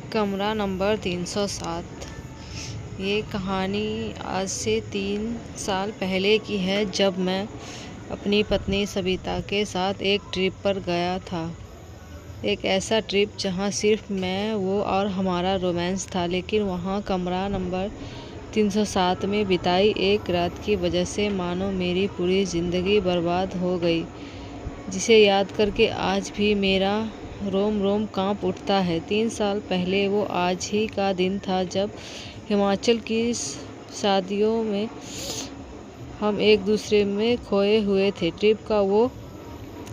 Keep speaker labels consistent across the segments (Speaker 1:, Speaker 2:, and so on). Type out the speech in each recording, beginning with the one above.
Speaker 1: कमरा नंबर 307। ये कहानी आज से 3 साल पहले की है, जब मैं अपनी पत्नी सविता के साथ एक ट्रिप पर गया था। एक ऐसा ट्रिप जहाँ सिर्फ मैं, वो और हमारा रोमांस था। लेकिन वहाँ कमरा नंबर 307 में बिताई एक रात की वजह से मानो मेरी पूरी ज़िंदगी बर्बाद हो गई, जिसे याद करके आज भी मेरा रोम रोम कांप उठता है। 3 साल पहले वो आज ही का दिन था, जब हिमाचल की शादियों में हम एक दूसरे में खोए हुए थे। ट्रिप का वो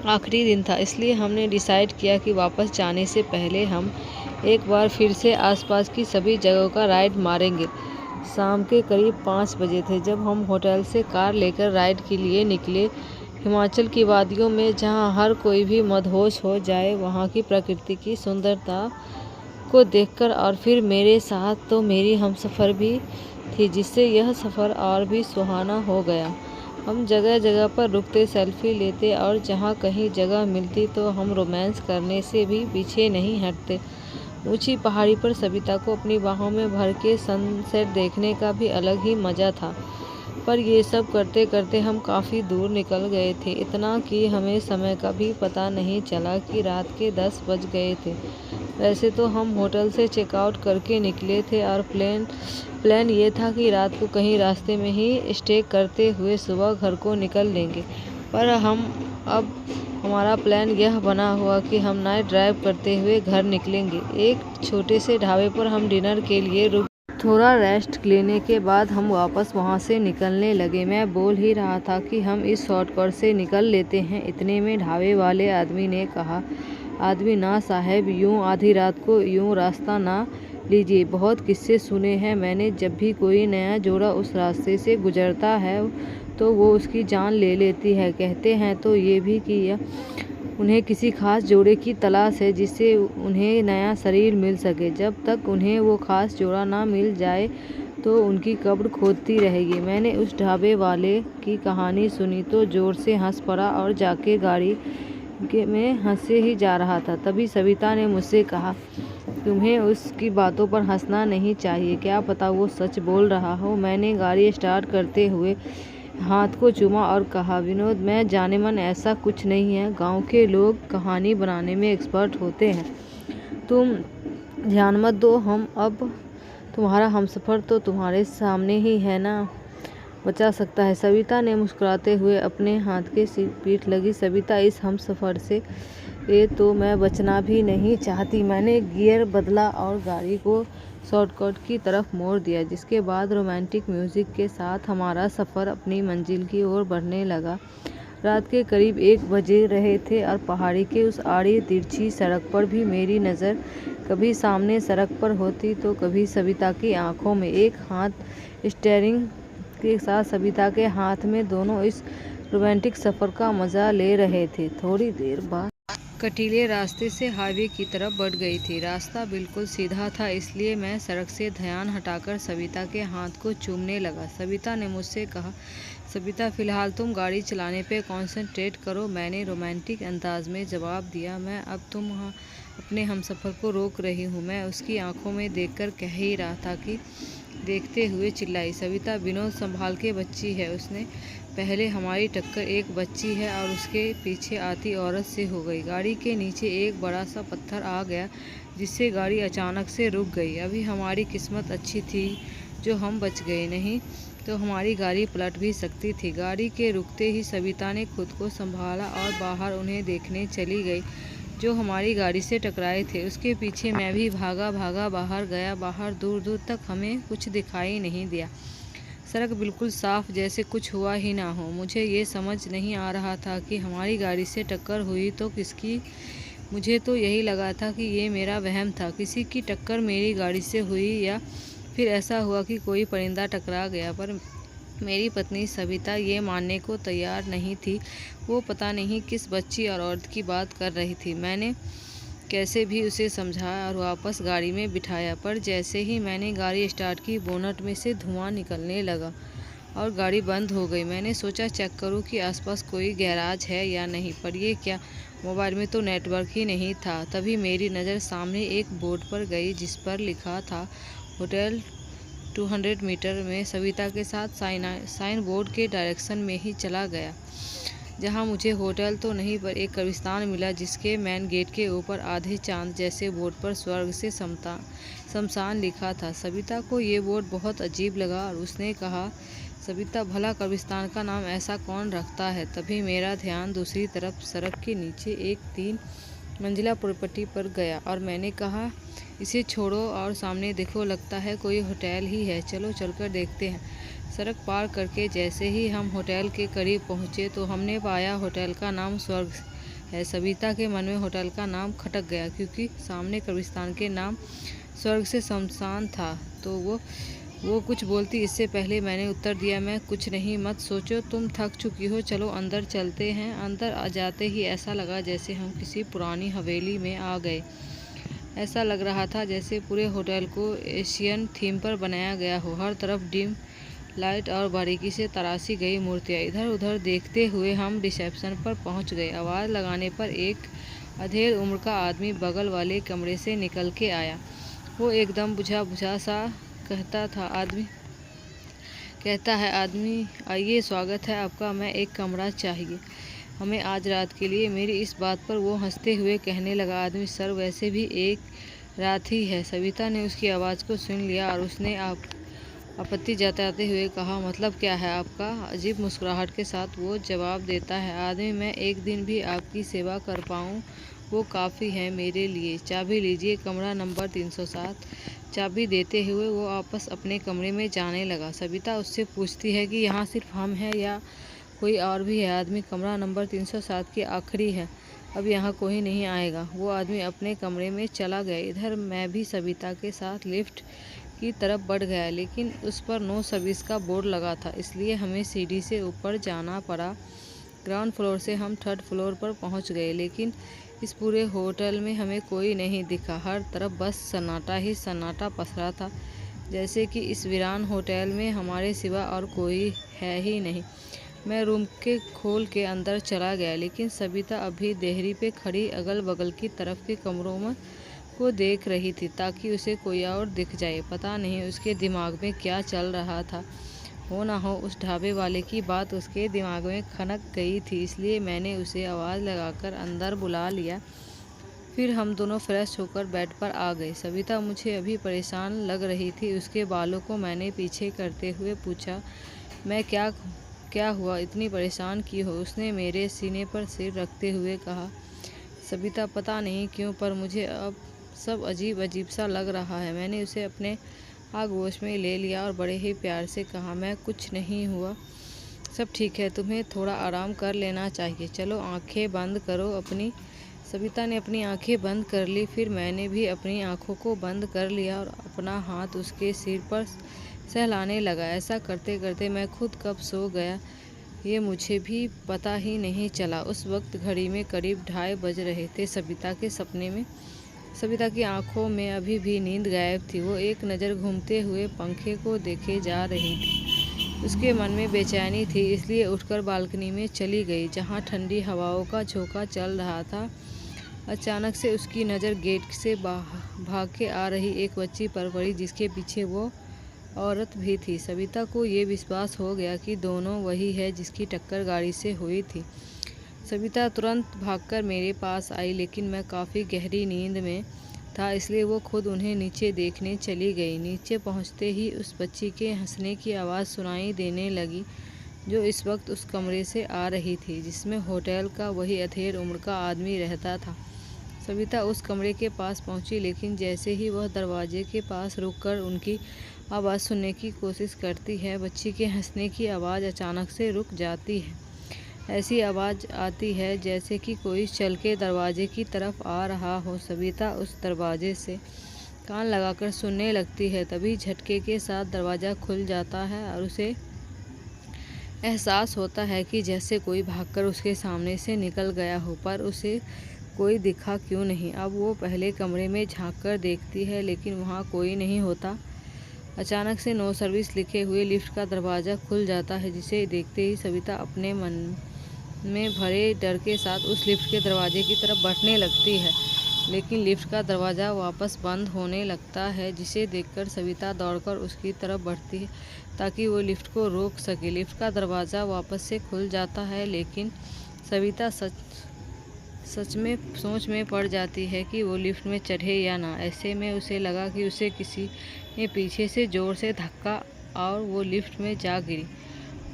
Speaker 1: आखिरी दिन था, इसलिए हमने डिसाइड किया कि वापस जाने से पहले हम एक बार फिर से आसपास की सभी जगहों का राइड मारेंगे। शाम के करीब 5 बजे थे जब हम होटल से कार लेकर राइड के लिए निकले। हिमाचल की वादियों में जहाँ हर कोई भी मदहोश हो जाए, वहाँ की प्रकृति की सुंदरता को देखकर, और फिर मेरे साथ तो मेरी हमसफ़र भी थी, जिससे यह सफ़र और भी सुहाना हो गया। हम जगह जगह पर रुकते, सेल्फी लेते, और जहाँ कहीं जगह मिलती तो हम रोमांस करने से भी पीछे नहीं हटते। ऊंची पहाड़ी पर सविता को अपनी बाहों में भर के सनसेट देखने का भी अलग ही मज़ा था। पर ये सब करते करते हम काफ़ी दूर निकल गए थे, इतना कि हमें समय का भी पता नहीं चला कि रात के 10 बज गए थे। वैसे तो हम होटल से चेकआउट करके निकले थे, और प्लान ये था कि रात को कहीं रास्ते में ही स्टे करते हुए सुबह घर को निकल लेंगे। पर अब हमारा प्लान यह बना हुआ कि हम नाइट ड्राइव करते हुए घर निकलेंगे। एक छोटे से ढाबे पर हम डिनर के लिए रुक, थोड़ा रेस्ट लेने के बाद हम वापस वहाँ से निकलने लगे। मैं बोल ही रहा था कि हम इस शॉर्टकट से निकल लेते हैं, इतने में ढाबे वाले आदमी ने कहा, आदमी ना साहब, यूँ आधी रात को यूँ रास्ता ना लीजिए। बहुत किस्से सुने हैं मैंने, जब भी कोई नया जोड़ा उस रास्ते से गुजरता है तो वो उसकी जान ले लेती है। कहते हैं तो ये भी कि उन्हें किसी खास जोड़े की तलाश है, जिससे उन्हें नया शरीर मिल सके। जब तक उन्हें वो खास जोड़ा ना मिल जाए तो उनकी कब्र खोदती रहेगी। मैंने उस ढाबे वाले की कहानी सुनी तो ज़ोर से हंस पड़ा और जाके गाड़ी में हंसे ही जा रहा था। तभी सविता ने मुझसे कहा, तुम्हें उसकी बातों पर हंसना नहीं चाहिए, क्या पता वो सच बोल रहा हो। मैंने गाड़ी स्टार्ट करते हुए हाथ को चूमा और कहा, विनोद, मैं जाने मन ऐसा कुछ नहीं है। गांव के लोग कहानी बनाने में एक्सपर्ट होते हैं, तुम ध्यान मत दो। हम अब तुम्हारा हमसफ़र तो तुम्हारे सामने ही है ना, बचा सकता है। सविता ने मुस्कुराते हुए अपने हाथ के पीठ लगी। सविता, इस हमसफ़र से तो मैं बचना भी नहीं चाहती। मैंने गियर बदला और गाड़ी को शॉर्टकट की तरफ मोड़ दिया, जिसके बाद रोमांटिक म्यूज़िक के साथ हमारा सफ़र अपनी मंजिल की ओर बढ़ने लगा। रात के करीब 1 बजे रहे थे, और पहाड़ी के उस आड़ी तिरछी सड़क पर भी मेरी नज़र कभी सामने सड़क पर होती तो कभी सविता की आंखों में। एक हाथ स्टीयरिंग के साथ सविता के हाथ में, दोनों इस रोमांटिक सफ़र का मज़ा ले रहे थे। थोड़ी देर बाद कटीले रास्ते से हाईवे की तरफ बढ़ गई थी। रास्ता बिल्कुल सीधा था, इसलिए मैं सड़क से ध्यान हटाकर सविता के हाथ को चूमने लगा। सविता ने मुझसे कहा, सविता, फ़िलहाल तुम गाड़ी चलाने पे कॉन्सेंट्रेट करो। मैंने रोमांटिक अंदाज में जवाब दिया, मैं अब तुम अपने हमसफ़र को रोक रही हूँ। मैं उसकी आंखों में देखकर कह ही रहा था कि देखते हुए चिल्लाई, सविता, विनोद संभाल के, बच्ची है। उसने पहले हमारी टक्कर एक बच्ची है और उसके पीछे आती औरत से हो गई। गाड़ी के नीचे एक बड़ा सा पत्थर आ गया, जिससे गाड़ी अचानक से रुक गई। अभी हमारी किस्मत अच्छी थी जो हम बच गए, नहीं तो हमारी गाड़ी पलट भी सकती थी। गाड़ी के रुकते ही सविता ने खुद को संभाला और बाहर उन्हें देखने चली गई जो हमारी गाड़ी से टकराए थे। उसके पीछे मैं भी भागा बाहर गया। बाहर दूर दूर तक हमें कुछ दिखाई नहीं दिया। सड़क बिल्कुल साफ, जैसे कुछ हुआ ही ना हो। मुझे ये समझ नहीं आ रहा था कि हमारी गाड़ी से टक्कर हुई तो किसकी। मुझे तो यही लगा था कि ये मेरा वहम था, किसी की टक्कर मेरी गाड़ी से हुई, या फिर ऐसा हुआ कि कोई परिंदा टकरा गया। पर मेरी पत्नी सविता ये मानने को तैयार नहीं थी। वो पता नहीं किस बच्ची और औरत की बात कर रही थी। मैंने कैसे भी उसे समझाया और वापस गाड़ी में बिठाया, पर जैसे ही मैंने गाड़ी स्टार्ट की, बोनट में से धुआं निकलने लगा। और गाड़ी बंद हो गई। मैंने सोचा चेक करूं कि आसपास कोई गैराज है या नहीं, पर ये क्या, मोबाइल में तो नेटवर्क ही नहीं था। तभी मेरी नज़र सामने एक बोर्ड पर गई जिस पर लिखा था होटल 200 मीटर में। सविता के साथ साइन बोर्ड के डायरेक्शन में ही चला गया, जहां मुझे होटल तो नहीं पर एक कब्रिस्तान मिला जिसके मेन गेट के ऊपर आधे चांद जैसे बोर्ड पर स्वर्ग से शमशान लिखा था। सविता को ये बोर्ड बहुत अजीब लगा और उसने कहा, सविता, भला कब्रिस्तान का नाम ऐसा कौन रखता है? तभी मेरा ध्यान दूसरी तरफ सड़क के नीचे एक 3 मंजिला प्रॉपर्टी पर गया और मैंने कहा, इसे छोड़ो और सामने देखो, लगता है कोई होटल ही है, चलो चलकर देखते हैं। सड़क पार करके जैसे ही हम होटल के करीब पहुंचे तो हमने पाया होटल का नाम स्वर्ग है। सविता के मन में होटल का नाम खटक गया, क्योंकि सामने कब्रिस्तान के नाम स्वर्ग से शमशान था। तो वो कुछ बोलती इससे पहले मैंने उत्तर दिया, मैं कुछ नहीं, मत सोचो, तुम थक चुकी हो, चलो अंदर चलते हैं। अंदर आ जाते ही ऐसा लगा जैसे हम किसी पुरानी हवेली में आ गए। ऐसा लग रहा था जैसे पूरे होटल को एशियन थीम पर बनाया गया हो। हर तरफ डिम लाइट और बारीकी से तराशी गई मूर्तियाँ। इधर उधर देखते हुए हम रिसेप्शन पर पहुंच गए। आवाज़ लगाने पर एक अधेड़ उम्र का आदमी बगल वाले कमरे से निकल के आया। वो एकदम बुझा सा कहता है, आदमी आइए, स्वागत है आपका, मैं एक कमरा चाहिए हमें आज रात के लिए। मेरी इस बात पर वो हंसते हुए कहने लगा, आदमी सर, वैसे भी एक रात ही है। सविता ने उसकी आवाज़ को सुन लिया और उसने आपत्ति जताते हुए कहा, मतलब क्या है आपका? अजीब मुस्कुराहट के साथ वो जवाब देता है, आदमी, मैं एक दिन भी आपकी सेवा कर पाऊँ वो काफ़ी है मेरे लिए। चाबी लीजिए, कमरा नंबर 307। चाबी देते हुए वो वापस अपने कमरे में जाने लगा। सविता उससे पूछती है कि यहाँ सिर्फ हम हैं या कोई और भी है? आदमी, कमरा नंबर 307 की आखिरी है, अब यहाँ कोई नहीं आएगा। वो आदमी अपने कमरे में चला गया। इधर मैं भी सविता के साथ लिफ्ट की तरफ बढ़ गया, लेकिन उस पर नो सर्विस का बोर्ड लगा था, इसलिए हमें सीढ़ी से ऊपर जाना पड़ा। ग्राउंड फ्लोर से हम 3rd फ्लोर पर पहुंच गए, लेकिन इस पूरे होटल में हमें कोई नहीं दिखा। हर तरफ बस सन्नाटा ही सन्नाटा पसरा था, जैसे कि इस वीरान होटल में हमारे सिवा और कोई है ही नहीं। मैं रूम के खोल के अंदर चला गया, लेकिन सविता अभी देहरी पे खड़ी अगल बगल की तरफ के कमरों में को देख रही थी, ताकि उसे कोई और दिख जाए। पता नहीं उसके दिमाग में क्या चल रहा था। हो ना हो उस ढाबे वाले की बात उसके दिमाग में खनक गई थी, इसलिए मैंने उसे आवाज़ लगाकर अंदर बुला लिया। फिर हम दोनों फ्रेश होकर बेड पर आ गए। सविता मुझे अभी परेशान लग रही थी। उसके बालों को मैंने पीछे करते हुए पूछा, मैं क्या हुआ, इतनी परेशान की हो? उसने मेरे सीने पर सिर रखते हुए कहा, सविता, पता नहीं क्यों, पर मुझे अब सब अजीब अजीब सा लग रहा है। मैंने उसे अपने आगोश में ले लिया और बड़े ही प्यार से कहा, मैं कुछ नहीं हुआ, सब ठीक है, तुम्हें थोड़ा आराम कर लेना चाहिए, चलो आंखें बंद करो अपनी। सविता ने अपनी आंखें बंद कर ली। फिर मैंने भी अपनी आंखों को बंद कर लिया और अपना हाथ उसके सिर पर सहलाने लगा। ऐसा करते करते मैं खुद कब सो गया ये मुझे भी पता ही नहीं चला। उस वक्त घड़ी में करीब 2:30 बज रहे थे। सविता के सपने में सविता की आंखों में अभी भी नींद गायब थी। वो एक नज़र घूमते हुए पंखे को देखे जा रही थी। उसके मन में बेचैनी थी, इसलिए उठकर बालकनी में चली गई, जहाँ ठंडी हवाओं का झोंका चल रहा था। अचानक से उसकी नज़र गेट से भाग के आ रही एक बच्ची पर पड़ी, जिसके पीछे वो औरत भी थी। सविता को ये विश्वास हो गया कि दोनों वही है जिसकी टक्कर गाड़ी से हुई थी। सविता तुरंत भागकर मेरे पास आई, लेकिन मैं काफ़ी गहरी नींद में था, इसलिए वो खुद उन्हें नीचे देखने चली गई। नीचे पहुंचते ही उस बच्ची के हंसने की आवाज़ सुनाई देने लगी, जो इस वक्त उस कमरे से आ रही थी जिसमें होटल का वही अधेड़ उम्र का आदमी रहता था। सविता उस कमरे के पास पहुंची, लेकिन जैसे ही वह दरवाजे के पास रुककर उनकी आवाज़ सुनने की कोशिश करती है, बच्ची के हंसने की आवाज़ अचानक से रुक जाती है। ऐसी आवाज़ आती है जैसे कि कोई चल के दरवाजे की तरफ आ रहा हो। सविता उस दरवाजे से कान लगाकर सुनने लगती है। तभी झटके के साथ दरवाज़ा खुल जाता है और उसे एहसास होता है कि जैसे कोई भागकर उसके सामने से निकल गया हो, पर उसे कोई दिखा क्यों नहीं। अब वो पहले कमरे में झांक कर देखती है, लेकिन वहाँ कोई नहीं होता। अचानक से नो सर्विस लिखे हुए लिफ्ट का दरवाज़ा खुल जाता है, जिसे देखते ही सविता अपने मन में भरे डर के साथ उस लिफ्ट के दरवाजे की तरफ बढ़ने लगती है। लेकिन लिफ्ट का दरवाज़ा वापस बंद होने लगता है, जिसे देखकर सविता दौड़कर उसकी तरफ बढ़ती है ताकि वो लिफ्ट को रोक सके। लिफ्ट का दरवाज़ा वापस से खुल जाता है, लेकिन सविता सच में सोच में पड़ जाती है कि वो लिफ्ट में चढ़े या ना। ऐसे में उसे लगा कि उसे किसी ने पीछे से ज़ोर से धक्का और वो लिफ्ट में जा गिरी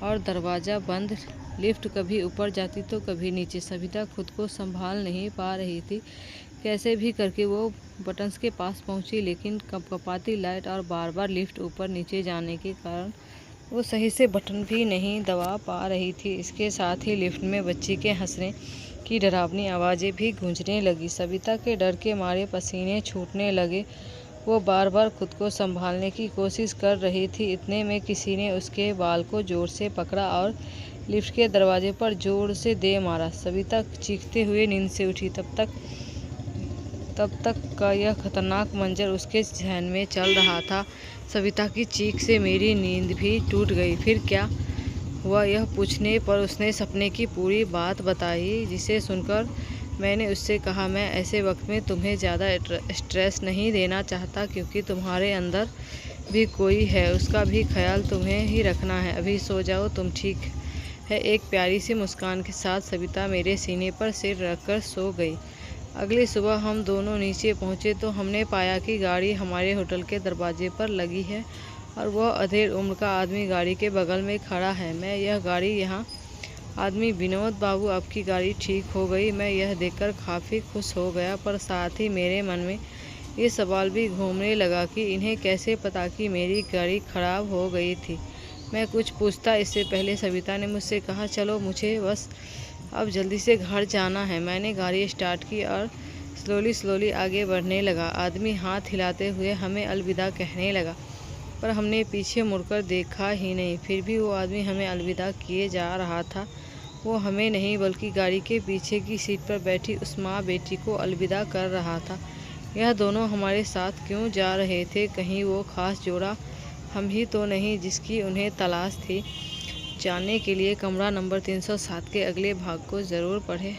Speaker 1: और दरवाज़ा बंद। लिफ्ट कभी ऊपर जाती तो कभी नीचे। सविता खुद को संभाल नहीं पा रही थी। कैसे भी करके वो बटन्स के पास पहुंची, लेकिन कपकपाती लाइट और बार बार लिफ्ट ऊपर नीचे जाने के कारण वो सही से बटन भी नहीं दबा पा रही थी। इसके साथ ही लिफ्ट में बच्ची के हंसने की डरावनी आवाज़ें भी गूंजने लगी। सविता के डर के मारे पसीने छूटने लगे। वो बार बार खुद को संभालने की कोशिश कर रही थी। इतने में किसी ने उसके बाल को जोर से पकड़ा और लिफ्ट के दरवाजे पर जोर से दे मारा। सविता चीखते हुए नींद से उठी। तब तक का यह खतरनाक मंजर उसके ज़हन में चल रहा था। सविता की चीख से मेरी नींद भी टूट गई। फिर क्या हुआ, यह पूछने पर उसने सपने की पूरी बात बताई, जिसे सुनकर मैंने उससे कहा, मैं ऐसे वक्त में तुम्हें ज़्यादा स्ट्रेस नहीं देना चाहता, क्योंकि तुम्हारे अंदर भी कोई है, उसका भी ख्याल तुम्हें ही रखना है। अभी सो जाओ, तुम ठीक है। एक प्यारी सी मुस्कान के साथ सविता मेरे सीने पर सिर रखकर सो गई। अगली सुबह हम दोनों नीचे पहुँचे तो हमने पाया कि गाड़ी हमारे होटल के दरवाजे पर लगी है और वह अधेड़ उम्र का आदमी गाड़ी के बगल में खड़ा है। मैं यह गाड़ी यहाँ आदमी, विनोद बाबू, आपकी गाड़ी ठीक हो गई। मैं यह देखकर काफ़ी खुश हो गया, पर साथ ही मेरे मन में ये सवाल भी घूमने लगा कि इन्हें कैसे पता कि मेरी गाड़ी खराब हो गई थी। मैं कुछ पूछता इससे पहले सविता ने मुझसे कहा, चलो मुझे बस अब जल्दी से घर जाना है। मैंने गाड़ी स्टार्ट की और स्लोली आगे बढ़ने लगा। आदमी हाथ हिलाते हुए हमें अलविदा कहने लगा, पर हमने पीछे मुड़कर देखा ही नहीं। फिर भी वो आदमी हमें अलविदा किए जा रहा था। वो हमें नहीं बल्कि गाड़ी के पीछे की सीट पर बैठी उस माँ बेटी को अलविदा कर रहा था। यह दोनों हमारे साथ क्यों जा रहे थे? कहीं वो खास जोड़ा हम ही तो नहीं जिसकी उन्हें तलाश थी? जानने के लिए कमरा नंबर 307 के अगले भाग को ज़रूर पढ़ें।